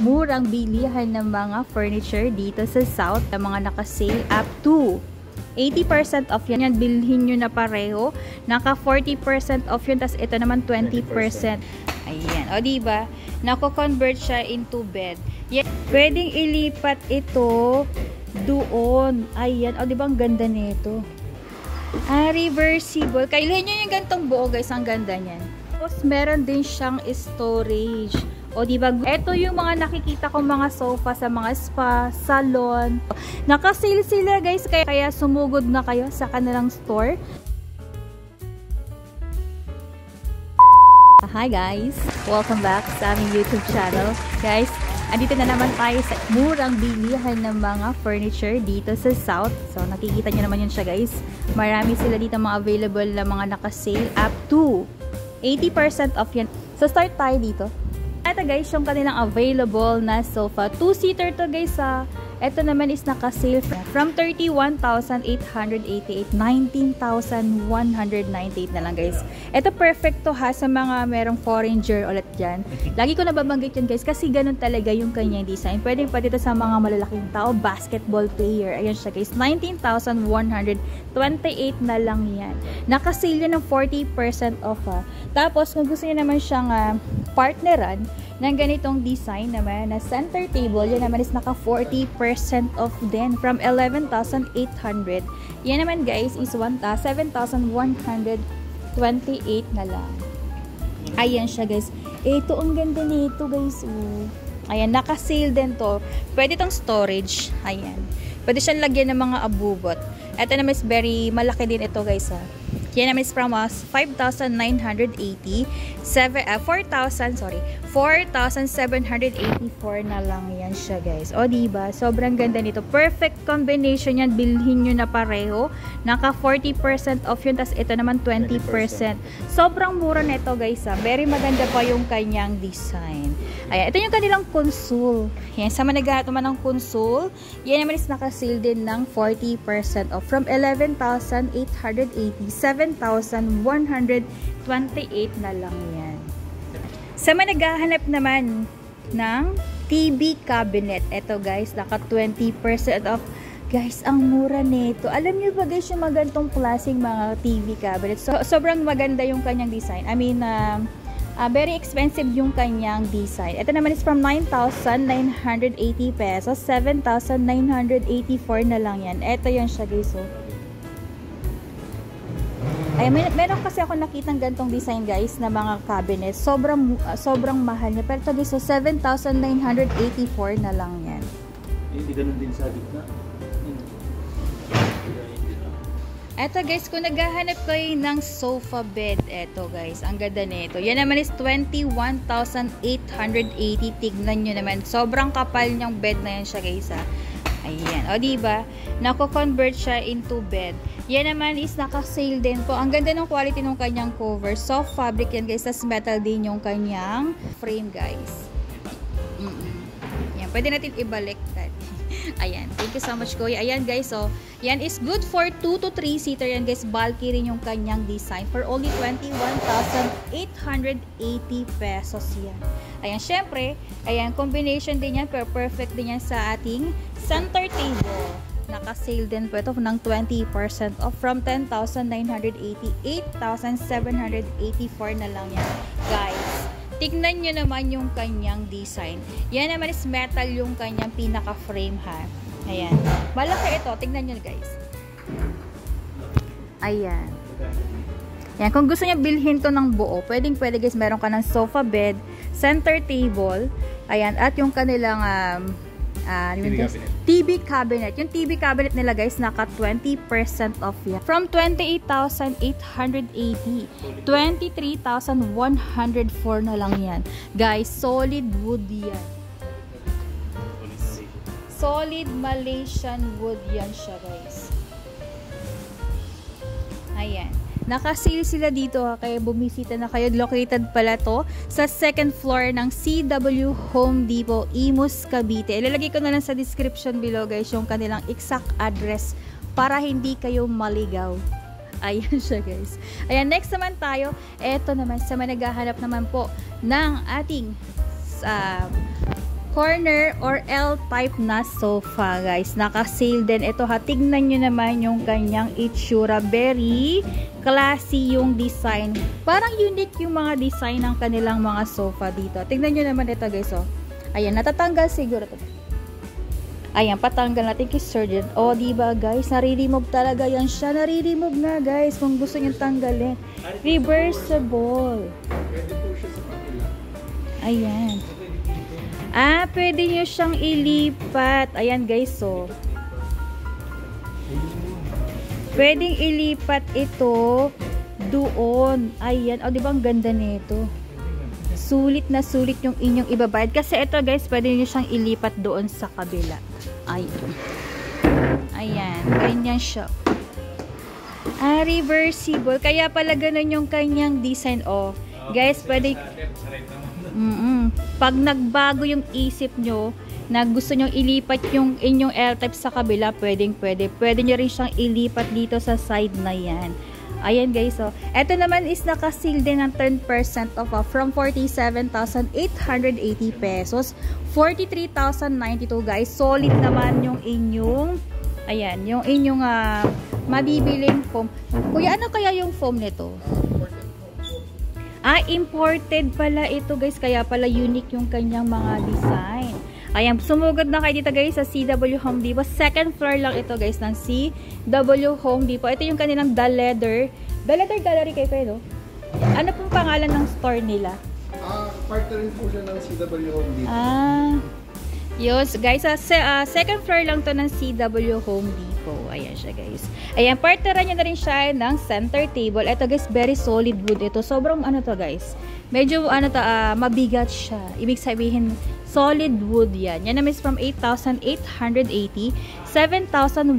murang bilihan ng mga furniture dito sa South. Ang mga naka-sale up to 80% off yan. Bilhin nyo na pareho. Naka 40% off yun. Tapos ito naman 20%. Ayan. O diba? Nako-convert siya into bed. Yan. Pwedeng ilipat ito doon. Ayan. O diba ang ganda nito? Reversible. Kailan nyo yung gantong buo guys. Ang ganda niyan. Tapos meron din siyang storage. O diba, ito yung mga nakikita kong mga sofa sa mga spa, salon. Naka-sale sila guys, kaya sumugod na kayo sa kanilang store. Hi guys! Welcome back sa aming YouTube channel. Guys, andito na naman tayo sa murang bilihan ng mga furniture dito sa South. So, nakikita nyo naman yun siya guys. Marami sila dito mga available na mga naka-sale up to 80% off yan. So, start tayo dito. Ito guys, yung kanilang available na sofa. 2-seater to guys ha. Ito naman is naka-sale from 31,888, 19,198 na lang guys. Ito perfect to ha sa mga merong foreigner ulit dyan. Lagi ko nababanggit yun guys kasi ganun talaga yung kanyang design. Pwede pa dito sa mga malalaking tao, basketball player. Ayan siya guys, 19,128 na lang yan. Naka-sale yan ng 40% off ha. Tapos kung gusto niyo naman siyang partneran ng ganitong design naman na center table, yan naman is naka 40% off din from 11,800. Yan naman guys is 7,128 na lang. Ayan siya guys. Ito ang ganda nito guys. Ayan, naka-sale din to. Pwede tong storage. Ayan. Pwede siyang lagyan ng mga abubot. Ito naman is very malaki din ito guys ha. Yan naman is from us 5,980, 4,784 na lang yan siya guys. O diba? Sobrang ganda nito. Perfect combination yan. Bilhin nyo na pareho. Naka 40% off yun. Tapos ito naman 20%. Sobrang mura nito guys ha. Very maganda pa yung kanyang design. Ayan. Ito yung kanilang console. Yan. Sa managahat naman ng console. Yan naman is naka-sale din ng 40% off. From 11,880, 7,128 na lang yan. Sa mga naghahanap naman ng TV cabinet, eto guys, naka 20% off. Guys, ang mura nito. Alam niyo ba guys yung magandang klaseng mga TV cabinet? So, sobrang maganda yung kanyang design. I mean, very expensive yung kanyang design. Ito naman is from 9,980 pesos, 7,984 na lang yan. Ito yan siya guys. So, ay, meron kasi ako nakitang gantong design guys na mga cabinet. Sobrang mahal niya. Pero ito guys, so 7,984 na lang yan. Hindi ganun din sa gitna. Eto guys, kung naghahanap kayo ng sofa bed, eto guys, ang ganda nito. Yan naman is 21,880. Tignan nyo naman. Sobrang kapal niyang bed na yan siya guys ha. Ayan. O diba? Nako-convert siya into bed. Yan naman is naka-sale din po. Ang ganda ng quality ng kanyang cover. Soft fabric yan guys. Tas metal din yung kanyang frame guys. Yan. Pwede natin ibalik. Ayan. Thank you so much Kuya. Ayan guys. So, yan is good for 2 to 3 seater yan guys. Bulky rin yung kanyang design. For only 21,880 pesos yan. Ayan. Syempre, ayan. Combination din yan. Perfect din yan sa ating center table. Naka-sale din po ito ng 20% off from 10,980, 8,784 na lang yan. Guys, tignan nyo naman yung kanyang design. Yan naman is metal yung kanyang pinaka-frame ha. Ayan. Malaki ito. Tignan nyo guys. Ayan. Ayan. Kung gusto nyo bilhin to ng buo, pwede guys. Meron ka ng sofa bed, center table, ayan, at yung kanilang TV cabinet. Yung TV cabinet nila guys, naka 20% off yan. From 28,880, 23,104 na lang yan. Guys, solid wood yan. Solid Malaysian wood yan siya guys. Ayan. Naka-sale sila dito ha, kaya bumisita na kayo. Located pala to sa second floor ng CW Home Depot, Imus, Cavite. Ilalagay ko na lang sa description below guys yung kanilang exact address para hindi kayo maligaw. Ayan siya guys. Ayan, next naman tayo. Eto naman sa mga naghahanap naman po ng ating corner or L-type na sofa, guys. Naka-sale din ito ha. Tignan nyo naman yung kanyang itsura. Very classy yung design. Parang unique yung mga design ng kanilang mga sofa dito. Tignan nyo naman ito, guys. Oh. Ayan, natatanggal siguro ito. Ayan, patanggal natin kay surgeon. O, diba guys? Nare-remove talaga yan siya. Nare-remove na, guys. Kung gusto nyo tanggalin. Reversible. Pwede po siya sa kapila. Ayan. Pwede nyo siyang ilipat. Ayan, guys, so. Pwedeng ilipat ito doon. Ayan. O, diba ang ganda nito? Sulit na sulit yung inyong ibabayad. Kasi ito, guys, pwede nyo siyang ilipat doon sa kabila. Ayan. Ayan. Ganyan siya. Reversible. Kaya pala ganun yung kanyang design. O, guys, pwede... Pag nagbago yung isip nyo, na gusto nyo ilipat yung inyong L-type sa kabila, pwede nyo rin siyang ilipat dito sa side na yan. Ayan, guys, so eto naman is naka-seal din ng 10% off from 47,880 pesos, 43,092, guys. Solid naman yung inyong, ayan, yung inyong mabibiling foam. Kuya, ano kaya yung foam nito? Imported pala ito, guys. Kaya pala unique yung kanyang mga design. Ayan, sumugod na kayo dito, guys, sa CW Home Depot. Second floor lang ito, guys, ng CW Home Depot. Ito yung kanilang The Leather Gallery kayo, no? Ano pong pangalan ng store nila? Partner rin po siya ng CW Home Depot. Yun, guys, second floor lang to ng CW Home Depot. Ayan siya, guys. Ayan, partneran nyo na rin siya ng center table. Ito, guys, very solid wood ito. Sobrang ano to, guys. Medyo, mabigat siya. Ibig sabihin, solid wood yan. Yan naman is from 8,880, 7,104.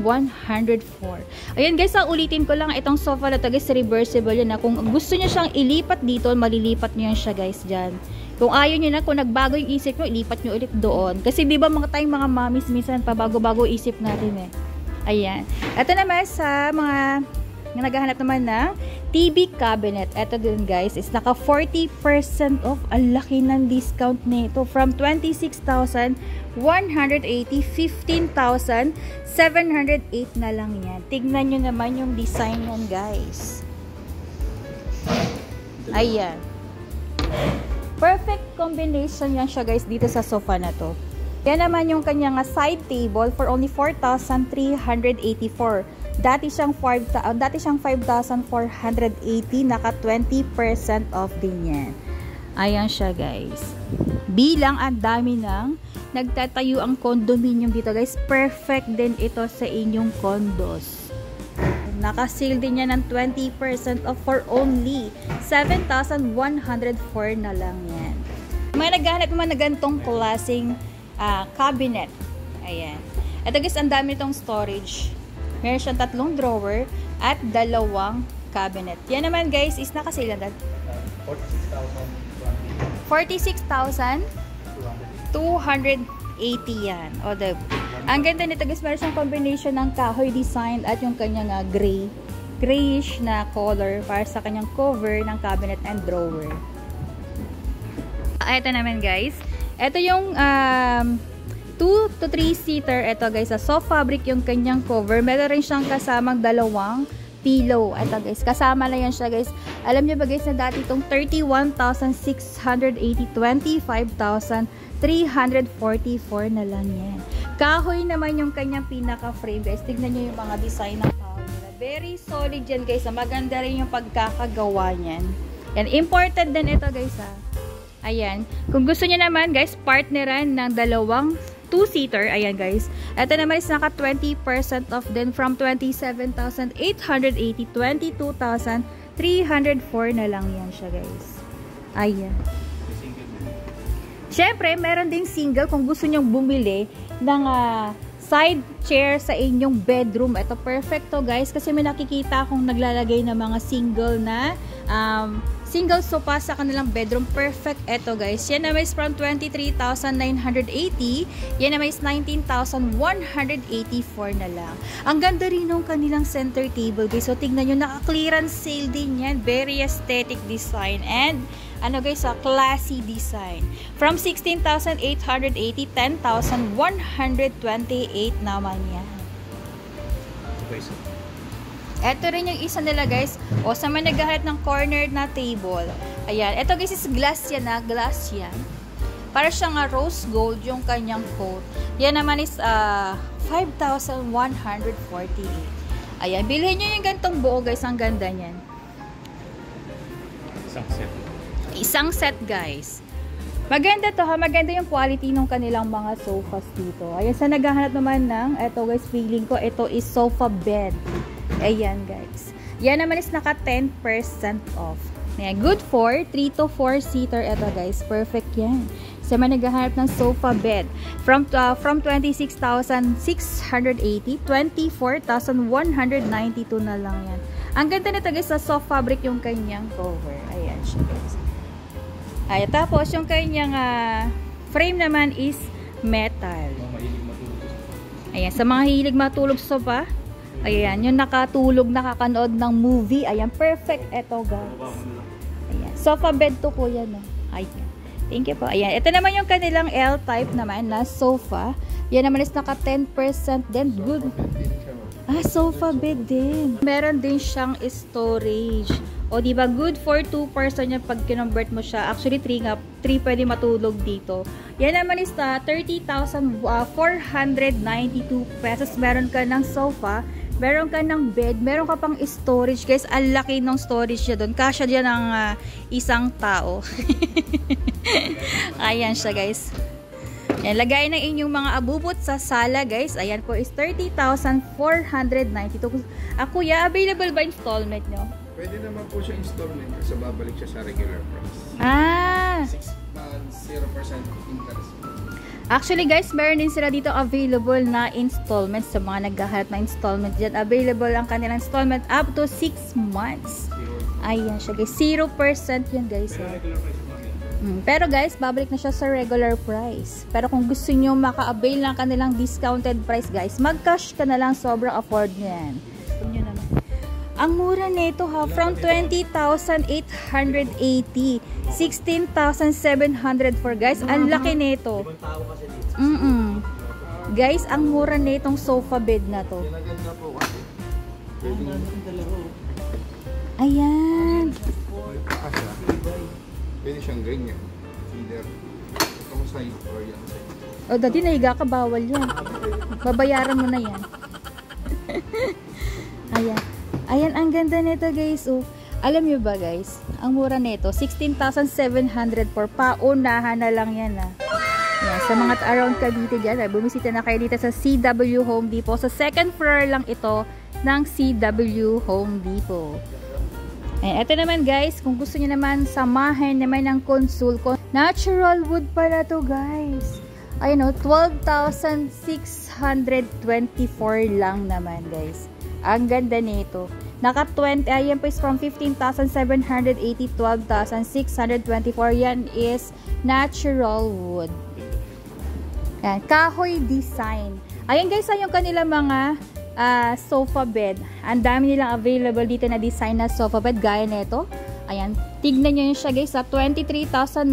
Ayan, guys, ulitin ko lang, itong sofa na to, guys, reversible yan. Kung gusto nyo siyang ilipat dito, malilipat nyo yan siya, guys, dyan. Kung ayaw nyo na, kung nagbago yung isip nyo, ilipat nyo ulit doon. Kasi di ba mga tayong mga mommies, minsan pabago-bago isip natin eh. Ayan. Ito naman sa mga naghahanap naman na TV cabinet. Ito din, guys, is naka 40% off. Ang laki ng discount nito. From 26,180, 15,708 na lang yan. Tignan nyo naman yung design yan, guys. Ayan. Perfect combination yan siya, guys, dito sa sofa na to. Yan naman yung kanyang side table for only 4,384. Dati siyang 5,480, naka 20% off din yan. Ayan siya, guys. Bilang ang dami ng nagtatayo ang condominium dito, guys. Perfect din ito sa inyong condos. Naka-sale din yan ng 20% off for only 7,104 na lang yan. May naghahanap naman na ganitong klaseng cabinet. Ayan. Ito, guys, ang dami itong storage. Meron siyang 3 drawer at 2 cabinet. Yan naman, guys, is naka-sale na. 46,280 yan. O, ang ganda nito, guys, meron siyang combination ng kahoy design at yung kanyang grayish na color para sa kanyang cover ng cabinet and drawer. Ito naman, guys. Ito yung 2 to 3 seater. Ito, guys, sa soft fabric yung kanyang cover. Meron rin siyang kasamang 2 pillow. Ito, guys, kasama na yan siya, guys. Alam niyo ba, guys, na dati itong 31,680, 25,344 na lang yan. Kahoy naman yung kanyang pinaka-frame, guys. Tignan nyo yung mga design ng kahoy nila. Very solid yan, guys. Maganda rin yung pagkakagawa niyan. Yan, imported din ito, guys, ha. Ayan. Kung gusto niyo naman, guys, partneran ng 2 2-seater. Ayan, guys. Ito naman is naka 20% off din from 27,880, 22,304 na lang yan siya, guys. Ayan. Siyempre, meron ding single kung gusto nyong bumili ng side chair sa inyong bedroom. Ito, perfect to, guys, kasi may nakikita akong naglalagay ng mga single na single sofa sa kanilang bedroom. Perfect ito, guys. Yan naman is from 23,980. Yan naman is 19,184 na lang. Ang ganda rin ng kanilang center table, guys. So, tignan nyo, naka-clearance sale din yan. Very aesthetic design. And ano guys, classy design. From 16,880, 10,128 naman yan. Okay, so. Ito rin yung isa nila guys. O sa mga naghahanap ng corner na table. Ayan. Ito guys is glass yan na. Glass yan. Para siyang rose gold yung kanyang coat. Yan naman is 5,148. Ayan. Bilhin nyo yung gantong buo guys. Ang ganda niyan. Isang set. Isang set guys. Maganda to ha. Maganda yung quality ng kanilang mga sofas dito. Ayan. Sa naghahanap naman ng, ito guys, feeling ko, ito is sofa bed. Ayan guys. Yan naman is naka 10% off. Ayan. Good for 3 to 4 seater. Ito guys. Perfect yan. Sa mga naghahanap ng sofa bed. From 26,680, 24,192 na lang yan. Ang ganda nito guys, sa soft fabric yung kanyang cover. Ayan siya guys. Ay, tapos yung kanyang frame naman is metal. Ayan, sa mga hilig matulog sa sofa. Ayan, yung nakatulog, nakakanood ng movie. Ayan, perfect ito guys. Ayan, sofa bed to po yan. Ayan. Thank you po. Ayan, ito naman yung kanilang L-type naman na sofa. Yan naman is naka 10% din. Good. Sofa bed din. Meron din siyang storage. O, diba? Good for 2 person yan pag kinonvert mo siya. Actually, 3 nga. 3 pwede matulog dito. Yan naman is 30,492 pesos. Meron ka ng sofa. Meron ka ng bed. Meron ka pang storage. Guys, ang laki ng storage niya doon. Kasya dyan ng isang tao. Ayan siya, guys. Yan, lagay ng inyong mga abubot sa sala, guys. Ayan po is 30,492. Kuya, available ba installment nyo? Pwede naman po siya installment kasi babalik siya sa regular price. 6 months, 0% interest. Actually guys, meron din sila dito available na installment sa mga naghahanap na installment dyan. Available ang kanilang installment up to 6 months. Ayan siya guys. 0% yan guys. Pero guys, babalik na siya sa regular price. Pero kung gusto nyo maka-avail ng kanilang discounted price guys, mag-cash ka na lang, sobrang afford nyo yan. Yun naman. Ang mura nito ha, from 20,880, 16,704 guys. Ang laki nito. Guys, ang mura nitong sofa bed na to. Ayan. Pwede siyang ganyan. Either itong side or yung side. O, dati nahiga ka, bawal yan. Babayaran mo na yan. Ayan. Ayan, ang ganda nito guys. Oh, alam nyo ba guys, ang mura nito, 16,700 for paunahan na lang yan ah. Yan, sa mga around Cavite dyan, bumisita na kayo dito sa CW Home Depot. Sa second floor lang ito ng CW Home Depot. Ayan, ito naman guys, kung gusto nyo naman samahin naman ng console ko, natural wood pala to guys. Ayun o, 12,624 lang naman guys. Ang ganda nito. Naka 20, ayan po is from 15,780, 12,624. Yan is natural wood. Yan, kahoy design. Ayan guys, ay yung kanila mga sofa bed. Ang dami nilang available dito na design na sofa bed. Gaya nito. Ayan, tignan nyo yun siya guys. 23,904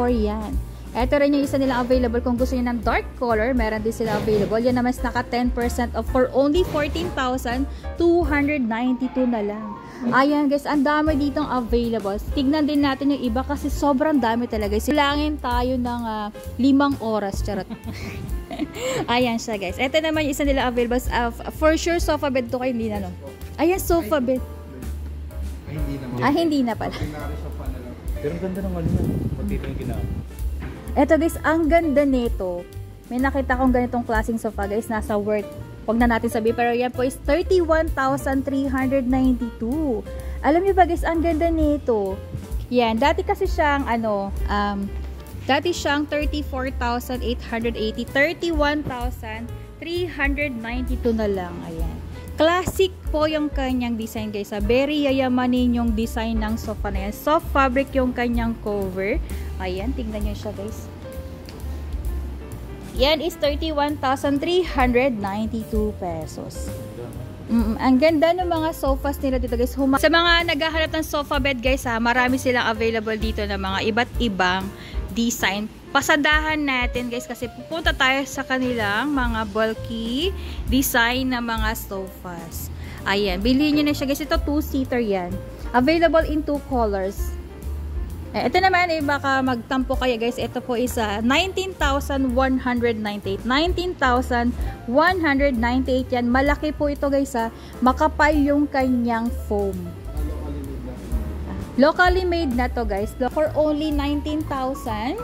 yan. Ito rin yung isa nilang available kung gusto nyo ng dark color. Meron din sila available. Yan naman naka 10% off for only 14,292 na lang. Ayan guys, ang dami ditong available. Tignan din natin yung iba kasi sobrang dami talaga. Silangin tayo ng 5 oras. Charot. Ayan siya guys. Ito naman yung isa nila available. For sure, sofa bed to kayo. Hindi na no. Ayan, sofa bed. Ay, hindi naman. Hindi na pala. Pero ang ganda ng ano yan. Pati ito yung ginawa. Eto guys, ang ganda nito. May nakita kong ganitong klaseng sofa guys, nasa worth. Huwag na natin sabihin, pero yan po is 31,392. Alam niyo ba guys, ang ganda nito. Yan, dati kasi siyang dati siyang 34,880, 31,392 na lang. Ayan. Classic po yung kanyang design guys. Very yayamanin yung design ng sofa na yan. Soft fabric yung kanyang cover. Ayan, tignan nyo siya guys. Yan is 31,392 pesos. Ang ganda ng mga sofas nila dito guys. Sa mga naghahanap ng sofa bed guys ha, marami silang available dito na mga iba't ibang design. Pasadahan natin guys kasi pupunta tayo sa kanilang mga bulky design na mga sofas. Ayan, bilhin nyo na siya guys. Ito 2-seater yan. Available in 2 colors. Ito naman baka magtampo kayo guys. Ito po isa 19,198. 19,198 yan. Malaki po ito guys ha. Makapal yung kanyang foam. Locally made na to guys. For only 19,198.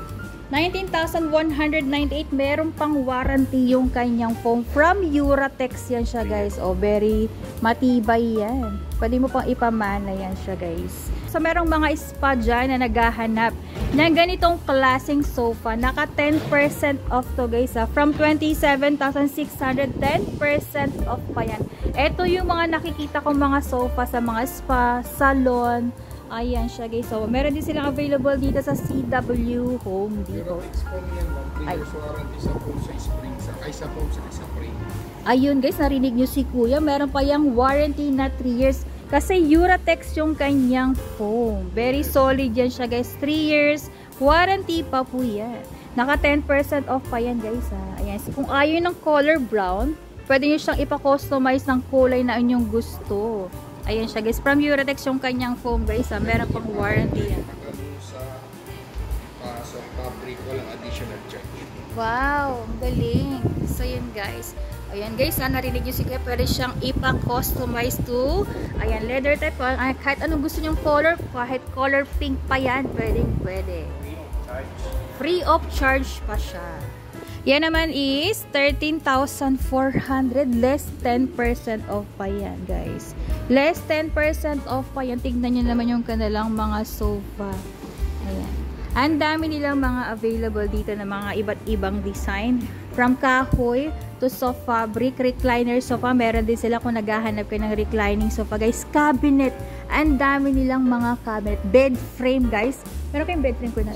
Meron pang warranty yung kanyang foam. From Uratex yan siya guys. Very matibay yan. Pwede mo pang ipamana yan siya guys. So, merong mga spa dyan na naghahanap ng ganitong klaseng sofa. Naka 10% off to guys ha. From 27,600, 10% off pa yan. Ito yung mga nakikita kong mga sofa sa mga spa, salon. Ayan siya guys. So, meron din silang available dito sa CW Home Depot. Ayun guys, narinig nyo si Kuya. Meron pa yung warranty na 3 years. Kasi Uratex yung kanyang foam. Very solid yan siya guys. 3 years. Warranty pa po yan. Naka 10% off pa yan guys ha. Ayan. So, kung ayaw ng color brown, pwede nyo siyang ipa-customize ng kulay na inyong gusto. Ayan siya guys. From Uratex yung kanyang foam guys ha. Meron pang warranty yan. Sa fabric, walang additional charge. Wow. Galing. So yun guys. Ayan guys, narinig nyo sige, pwede siyang ipa-customize to. Ayan, leather type. Kahit anong gusto nyong color, kahit color pink pa yan, pwede. Free of charge pa siya. Yan naman is 13,400, less 10% off pa yan guys. Less 10% off pa yan. Tignan nyo naman yung kanilang mga sofa. Ayan. Ang dami nilang mga available dito na mga iba't ibang design. From kahoy to soft fabric, recliner sofa. Meron din sila kung naghahanap kayo ng reclining sofa guys. Cabinet. Ang dami nilang mga cabinet. Bed frame guys. Meron kayong bed frame ko na?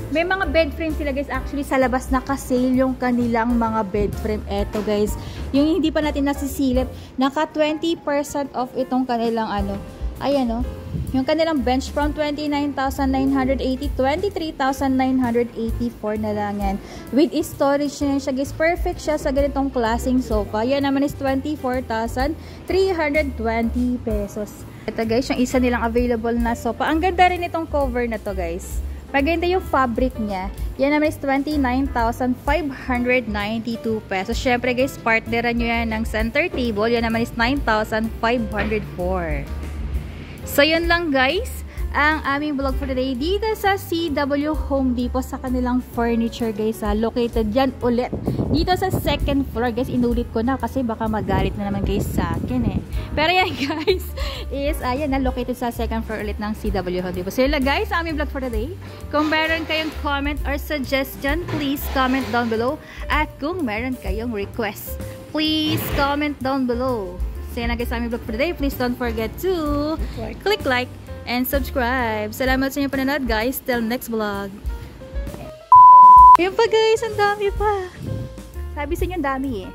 May mga bed frame sila guys. Actually sa labas naka-sale yung kanilang mga bed frame. Eto guys. Yung hindi pa natin nasisilip. Naka 20% off itong kanilang ayan o. Yung kanilang bench from 29,980, 23,984 na lang yan. With storage na siya guys. Perfect siya sa ganitong klaseng sofa. Yan naman is 24,320 pesos. Ito guys, yung isa nilang available na sofa. Ang ganda rin itong cover na to guys. Maganda yung fabric niya. Yan naman is 29,592 pesos. Syempre guys, partneran nyo yan ng center table. Yan naman is 9,504. So, yun lang guys, ang aming vlog for today dito sa CW Home Depot sa kanilang furniture guys. Located yan ulit dito sa 2nd floor guys. Inulit ko na kasi baka magalit na naman guys sa akin Pero yan guys, is ayan located sa 2nd floor ulit ng CW Home Depot. So, yun lang guys, ang aming vlog for today. Kung meron kayong comment or suggestion, please comment down below. At kung meron kayong request, please comment down below. So yan na guys sa aming vlog for today. Please don't forget to click like and subscribe. Salamat sa inyong panonood guys. Till next vlog. Ayun pa guys, ang dami pa. Sabi sa inyo ang dami